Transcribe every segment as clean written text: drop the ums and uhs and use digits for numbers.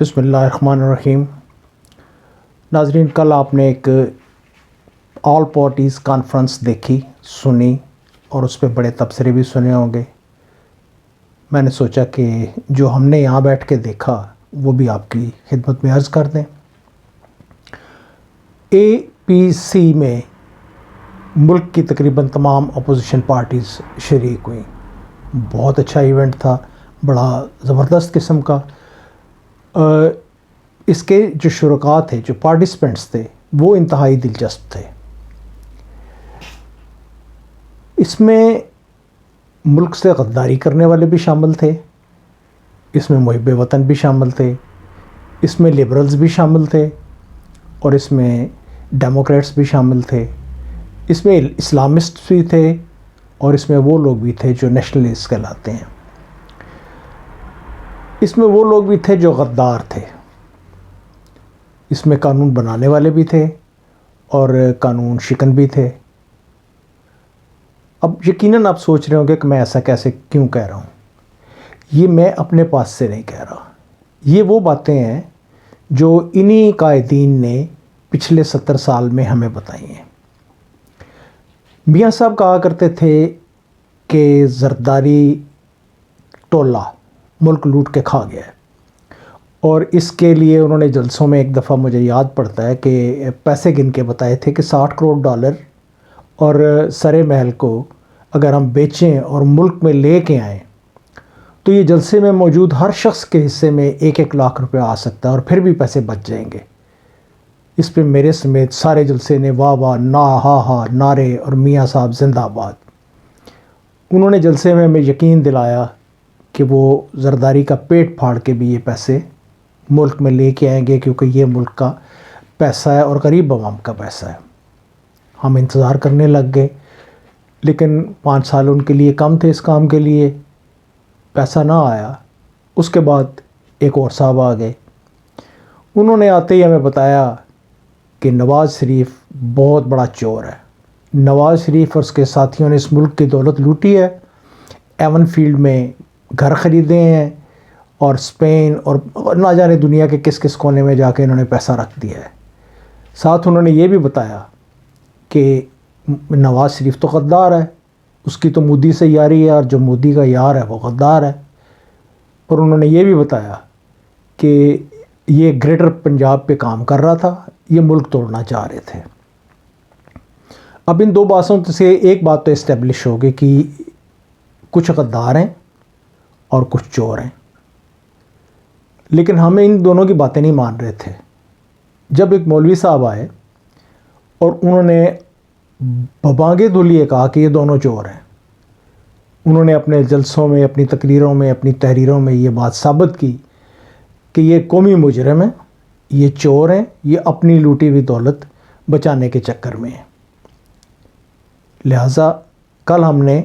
بسم اللہ الرحمن الرحیم۔ ناظرین، کل آپ نے ایک آل پارٹیز کانفرنس دیکھی، سنی اور اس پہ بڑے تبصرے بھی سنے ہوں گے۔ میں نے سوچا کہ جو ہم نے یہاں بیٹھ کے دیکھا وہ بھی آپ کی خدمت میں عرض کر دیں۔ اے پی سی میں ملک کی تقریباً تمام اپوزیشن پارٹیز شریک ہوئیں۔ بہت اچھا ایونٹ تھا، بڑا زبردست قسم کا۔ اس کے جو شرکاء تھے، جو پارٹیسپینٹس تھے، وہ انتہائی دلچسپ تھے۔ اس میں ملک سے غداری کرنے والے بھی شامل تھے، اس میں محب وطن بھی شامل تھے، اس میں لبرلز بھی شامل تھے، اور اس میں ڈیموکریٹس بھی شامل تھے، اس میں اسلامسٹ بھی تھے، اور اس میں وہ لوگ بھی تھے جو نیشنلسٹ کہلاتے ہیں۔ اس میں وہ لوگ بھی تھے جو غدار تھے۔ اس میں قانون بنانے والے بھی تھے اور قانون شکن بھی تھے۔ اب یقیناً آپ سوچ رہے ہوں گے کہ میں ایسا کیوں کہہ رہا ہوں۔ یہ میں اپنے پاس سے نہیں کہہ رہا، یہ وہ باتیں ہیں جو انہی قائدین نے پچھلے 70 سال میں ہمیں بتائی ہیں۔ میاں صاحب کہا کرتے تھے کہ زرداری ٹولہ ملک لوٹ کے کھا گیا ہے، اور اس کے لیے انہوں نے جلسوں میں ایک دفعہ مجھے یاد پڑتا ہے کہ پیسے گن کے بتائے تھے کہ $60 کروڑ اور سرے محل کو اگر ہم بیچیں اور ملک میں لے کے آئیں تو یہ جلسے میں موجود ہر شخص کے حصے میں 1-1 لاکھ روپے آ سکتا ہے، اور پھر بھی پیسے بچ جائیں گے۔ اس پہ میرے سمیت سارے جلسے نے واہ واہ ہا نعرے اور میاں صاحب زندہ آباد۔ انہوں نے جلسے میں ہمیں یقین دلایا کہ وہ زرداری کا پیٹ پھاڑ کے بھی یہ پیسے ملک میں لے کے آئیں گے، کیونکہ یہ ملک کا پیسہ ہے اور غریب عوام کا پیسہ ہے۔ ہم انتظار کرنے لگ گئے، لیکن 5 سال ان کے لیے کم تھے اس کام کے لیے، پیسہ نہ آیا۔ اس کے بعد ایک اور صاحب آ گئے، انہوں نے آتے ہی ہمیں بتایا کہ نواز شریف بہت بڑا چور ہے۔ نواز شریف اور اس کے ساتھیوں نے اس ملک کی دولت لوٹی ہے، ایون فیلڈ میں گھر خریدے ہیں، اور اسپین اور نہ جانے دنیا کے کس کس کونے میں جا کے انہوں نے پیسہ رکھ دیا ہے۔ ساتھ انہوں نے یہ بھی بتایا کہ نواز شریف تو غدار ہے، اس کی تو مودی سے یاری ہے، اور جو مودی کا یار ہے وہ غدار ہے۔ اور انہوں نے یہ بھی بتایا کہ یہ گریٹر پنجاب پہ کام کر رہا تھا، یہ ملک توڑنا چاہ رہے تھے۔ اب ان 2 باتوں سے ایک بات تو اسٹیبلش ہوگی کہ کچھ غدار ہیں اور کچھ چور ہیں، لیکن ہم ان دونوں کی باتیں نہیں مان رہے تھے۔ جب ایک مولوی صاحب آئے اور انہوں نے ببانگے دھلیے کہا کہ یہ دونوں چور ہیں، انہوں نے اپنے جلسوں میں، اپنی تقریروں میں، اپنی تحریروں میں یہ بات ثابت کی کہ یہ قومی مجرم ہیں، یہ چور ہیں، یہ اپنی لوٹی ہوئی دولت بچانے کے چکر میں ہیں۔ لہٰذا کل ہم نے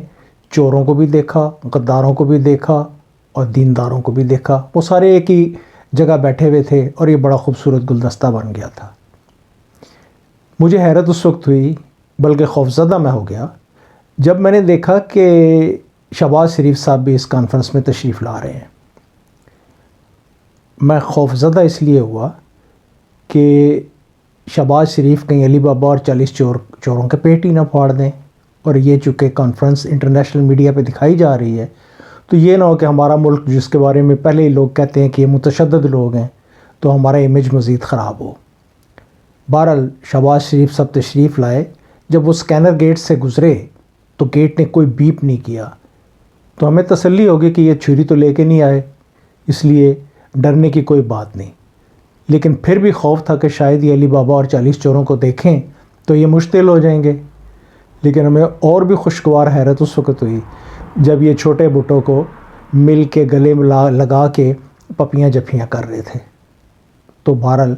چوروں کو بھی دیکھا، غداروں کو بھی دیکھا، اور دینداروں کو بھی دیکھا۔ وہ سارے ایک ہی جگہ بیٹھے ہوئے تھے، اور یہ بڑا خوبصورت گلدستہ بن گیا تھا۔ مجھے حیرت اس وقت ہوئی، بلکہ خوفزدہ میں ہو گیا، جب میں نے دیکھا کہ شہباز شریف صاحب بھی اس کانفرنس میں تشریف لا رہے ہیں۔ میں خوفزدہ اس لیے ہوا کہ شہباز شریف کہیں علی بابا اور 40 چوروں کے پیٹ ہی نہ پھاڑ دیں، اور یہ چونکہ کانفرنس انٹرنیشنل میڈیا پہ دکھائی جا رہی ہے تو یہ نہ ہو کہ ہمارا ملک، جس کے بارے میں پہلے ہی لوگ کہتے ہیں کہ یہ متشدد لوگ ہیں، تو ہمارا امیج مزید خراب ہو۔ بہرحال شہباز شریف صاحب تشریف لائے، جب وہ سکینر گیٹ سے گزرے تو گیٹ نے کوئی بیپ نہیں کیا، تو ہمیں تسلی ہوگی کہ یہ چھری تو لے کے نہیں آئے، اس لیے ڈرنے کی کوئی بات نہیں۔ لیکن پھر بھی خوف تھا کہ شاید یہ علی بابا اور 40 چوروں کو دیکھیں تو یہ مشتعل ہو جائیں گے۔ لیکن ہمیں اور بھی خوشگوار حیرت اس وقت ہوئی جب یہ چھوٹے بھٹوں کو مل کے گلے میں لگا کے پپیاں جپیاں کر رہے تھے۔ تو بہرحال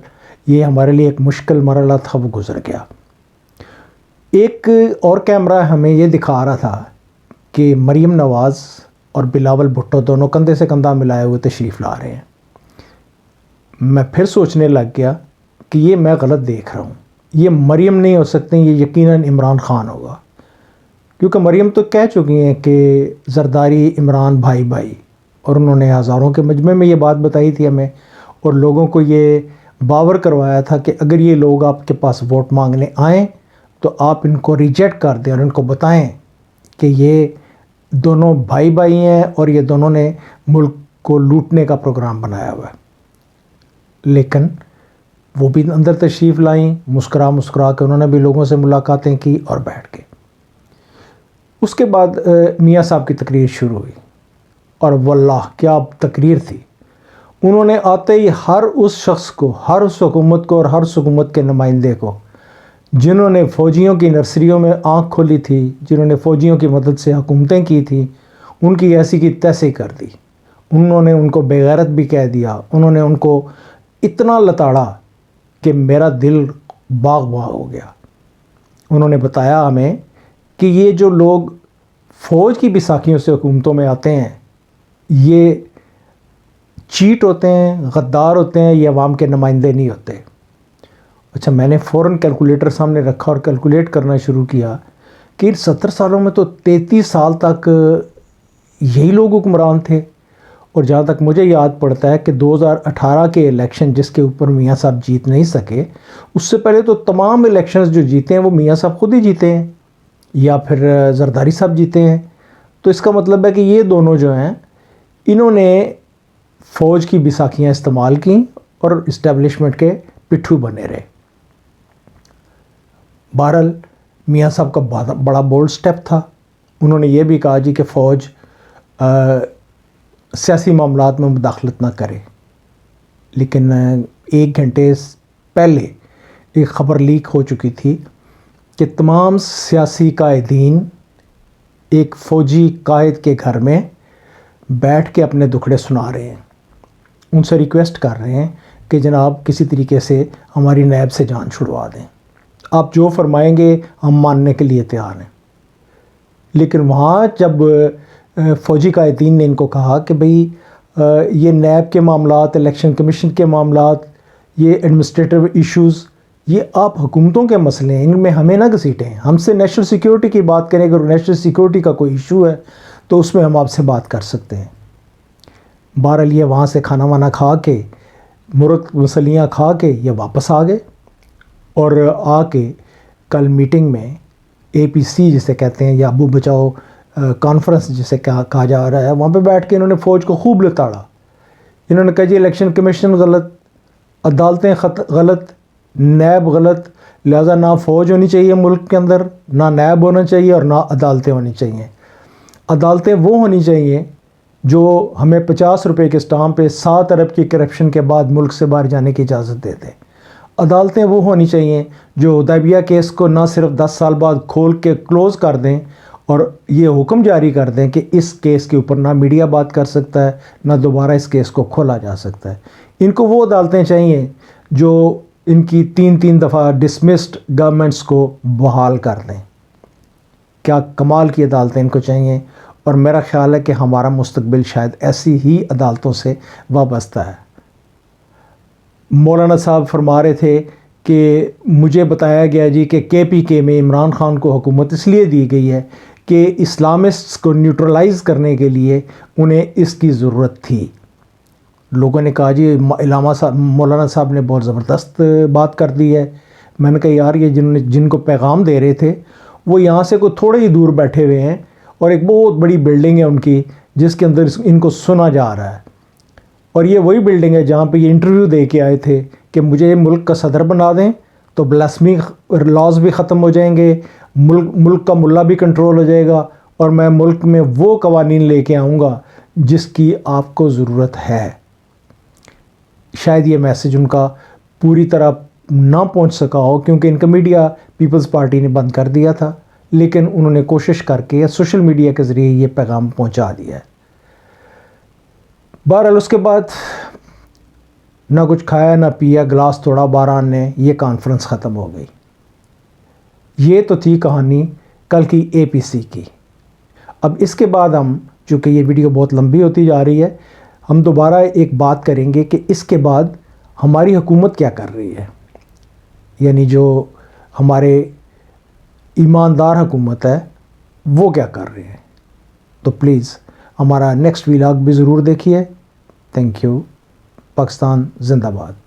یہ ہمارے لیے ایک مشکل مرحلہ تھا، وہ گزر گیا۔ ایک اور کیمرہ ہمیں یہ دکھا رہا تھا کہ مریم نواز اور بلاول بھٹو دونوں کندھے سے کندھا ملائے ہوئے تشریف لا رہے ہیں۔ میں پھر سوچنے لگ گیا کہ یہ میں غلط دیکھ رہا ہوں، یہ مریم نہیں ہو سکتے، یہ یقیناً عمران خان ہوگا، کیونکہ مریم تو کہہ چکی ہیں کہ زرداری عمران بھائی بھائی، اور انہوں نے ہزاروں کے مجمع میں یہ بات بتائی تھی ہمیں، اور لوگوں کو یہ باور کروایا تھا کہ اگر یہ لوگ آپ کے پاس ووٹ مانگنے آئیں تو آپ ان کو ریجیکٹ کر دیں اور ان کو بتائیں کہ یہ دونوں بھائی بھائی ہیں اور یہ دونوں نے ملک کو لوٹنے کا پروگرام بنایا ہوا ہے. لیکن وہ بھی اندر تشریف لائیں، مسکرا کے انہوں نے بھی لوگوں سے ملاقاتیں کی اور بیٹھ کے. اس کے بعد میاں صاحب کی تقریر شروع ہوئی اور واللہ کیا تقریر تھی. انہوں نے آتے ہی ہر اس شخص کو، ہر اس حکومت کو اور ہر اس حکومت کے نمائندے کو جنہوں نے فوجیوں کی نرسریوں میں آنکھ کھولی تھی، جنہوں نے فوجیوں کی مدد سے حکومتیں کی تھیں، ان کی ایسی کی تیسی کر دی. انہوں نے ان کو بے غیرت بھی کہہ دیا. انہوں نے ان کو اتنا لتاڑا کہ میرا دل باغ باغ ہو گیا. انہوں نے بتایا ہمیں کہ یہ جو لوگ فوج کی بیساکھیوں سے حکومتوں میں آتے ہیں یہ چیٹ ہوتے ہیں، غدار ہوتے ہیں، یہ عوام کے نمائندے نہیں ہوتے. اچھا، میں نے فوراً کیلکولیٹر سامنے رکھا اور کیلکولیٹ کرنا شروع کیا کہ 70 سالوں میں تو 33 سال تک یہی لوگ حکمران تھے. اور جہاں تک مجھے یاد پڑتا ہے کہ 2018 کے الیکشن جس کے اوپر میاں صاحب جیت نہیں سکے، اس سے پہلے تو تمام الیکشنز جو جیتے ہیں وہ میاں صاحب خود ہی جیتے ہیں یا پھر زرداری صاحب جیتے ہیں. تو اس کا مطلب ہے کہ یہ دونوں جو ہیں انہوں نے فوج کی بیساکھیاں استعمال کیں اور اسٹیبلشمنٹ کے پٹھو بنے رہے. بہرحال میاں صاحب کا بڑا بولڈ سٹیپ تھا. انہوں نے یہ بھی کہا جی کہ فوج سیاسی معاملات میں مداخلت نہ کرے. لیکن 1 گھنٹے پہلے ایک خبر لیک ہو چکی تھی کہ تمام سیاسی قائدین ایک فوجی قائد کے گھر میں بیٹھ کے اپنے دکھڑے سنا رہے ہیں. ان سے ریکویسٹ کر رہے ہیں کہ جناب کسی طریقے سے ہماری نیب سے جان چھڑوا دیں، آپ جو فرمائیں گے ہم ماننے کے لیے تیار ہیں. لیکن وہاں جب فوجی قائدین نے ان کو کہا کہ بھئی یہ نیب کے معاملات، الیکشن کمیشن کے معاملات، یہ ایڈمنسٹریٹو ایشوز، یہ آپ حکومتوں کے مسئلے ہیں، ان میں ہمیں نہ گھسیٹیں. ہم سے نیشنل سیکیورٹی کی بات کریں، اگر نیشنل سیکیورٹی کا کوئی ایشو ہے تو اس میں ہم آپ سے بات کر سکتے ہیں. بہرحال یہ وہاں سے کھانا وانا کھا کے، مرغ مسلیاں کھا کے یہ واپس آ گئے اور آ کے کل میٹنگ میں APC جسے کہتے ہیں یا ابو بچاؤ کانفرنس جسے کہا جا رہا ہے، وہاں پہ بیٹھ کے انہوں نے فوج کو خوب لتاڑا. انہوں نے کہا جی الیکشن کمیشن غلط، عدالتیں غلط، نیب غلط، لہذا نہ فوج ہونی چاہیے ملک کے اندر، نہ نیب ہونا چاہیے اور نہ عدالتیں ہونی چاہیے. عدالتیں وہ ہونی چاہیے جو ہمیں 50 روپے کے اسٹامپ پہ 7 ارب کی کرپشن کے بعد ملک سے باہر جانے کی اجازت دے دیں. عدالتیں وہ ہونی چاہیے جو حدیبیہ کیس کو نہ صرف 10 سال بعد کھول کے کلوز کر دیں اور یہ حکم جاری کر دیں کہ اس کیس کے اوپر نہ میڈیا بات کر سکتا ہے، نہ دوبارہ اس کیس کو کھولا جا سکتا ہے. ان کو وہ عدالتیں چاہیے جو ان کی 3 دفعہ ڈسمسڈ گورنمنٹس کو بحال کر دیں. کیا کمال کی عدالتیں ان کو چاہیے. اور میرا خیال ہے کہ ہمارا مستقبل شاید ایسی ہی عدالتوں سے وابستہ ہے. مولانا صاحب فرما رہے تھے کہ مجھے بتایا گیا جی کہ KPK میں عمران خان کو حکومت اس لیے دی گئی ہے کہ اسلامسٹس کو نیوٹرلائز کرنے کے لیے انہیں اس کی ضرورت تھی. لوگوں نے کہا جی علامہ صاحب، مولانا صاحب نے بہت زبردست بات کر دی ہے. میں نے کہا یار یہ جن کو پیغام دے رہے تھے وہ یہاں سے کوئی تھوڑے ہی دور بیٹھے ہوئے ہیں اور ایک بہت بڑی بلڈنگ ہے ان کی جس کے اندر ان کو سنا جا رہا ہے. اور یہ وہی بلڈنگ ہے جہاں پہ یہ انٹرویو دے کے آئے تھے کہ مجھے ملک کا صدر بنا دیں تو بلاسمی لاز بھی ختم ہو جائیں گے، ملک کا ملا بھی کنٹرول ہو جائے گا اور میں ملک میں وہ قوانین لے کے آؤں گا جس کی آپ کو ضرورت ہے. شاید یہ میسج ان کا پوری طرح نہ پہنچ سکا ہو کیونکہ ان کا میڈیا پیپلز پارٹی نے بند کر دیا تھا، لیکن انہوں نے کوشش کر کے سوشل میڈیا کے ذریعے یہ پیغام پہنچا دیا ہے. بہرحال اس کے بعد نہ کچھ کھایا نہ پیا، گلاس توڑا باران نے، یہ کانفرنس ختم ہو گئی. یہ تو تھی کہانی کل کی APC کی. اب اس کے بعد ہم، چونکہ یہ ویڈیو بہت لمبی ہوتی جا رہی ہے، ہم دوبارہ ایک بات کریں گے کہ اس کے بعد ہماری حکومت کیا کر رہی ہے، یعنی جو ہمارے ایماندار حکومت ہے وہ کیا کر رہے ہیں. تو پلیز ہمارا نیکسٹ ولاگ بھی ضرور دیکھیے. Thank you. پاکستان زندہ باد.